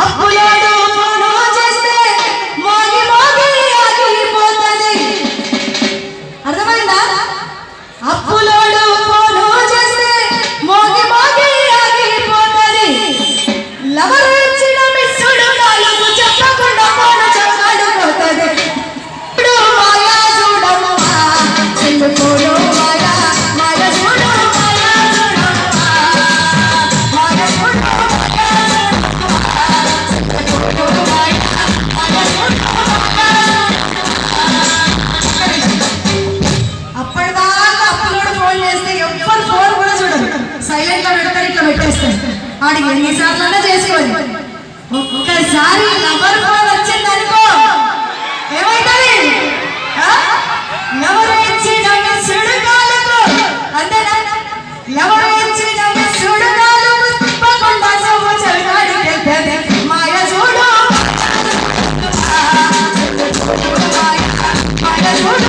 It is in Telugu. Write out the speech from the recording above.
అప్పులోడు ఫోను చేస్తే మోగి మోగి ఆగిపోతది. అర్థమైందా? అప్పులోడు ఫోను చేస్తే మోగి మోగి ఆగిపోతది. లవర్ ఇచ్చిన మిస్సుడు నాలుగు చెప్పకుండా ఫోను చక్కడిపోతది. ఇప్పుడు మాయా చూడమ్మా చెల్లుకోడు మాయా మాయ చూడు మాయా చూడమ్మా మాయ చూడు అప్పటిదాకా అప్పులోడు ఫోన్ చేస్తే ఎవ్వరు ఫోన్ కూడా చూడరు, సైలెంట్ గా పెడతారు, ఇట్లా పెట్టేస్తారు. వాడికి ఎన్నిసార్లు చేసుకోవాలి. ఒక్కసారి లవర్ ఫోన్ వచ్చిందనుకో ఏమైతుంది? ఎవరు ఇచ్చిన సుడుగాలకు అంతేనా? ఎవరు ఇచ్చిన సుడుగాలకు తప్పకుండా సంవత్సరానికి వెళ్తుంది. మాయ చూడు మాయ చూడు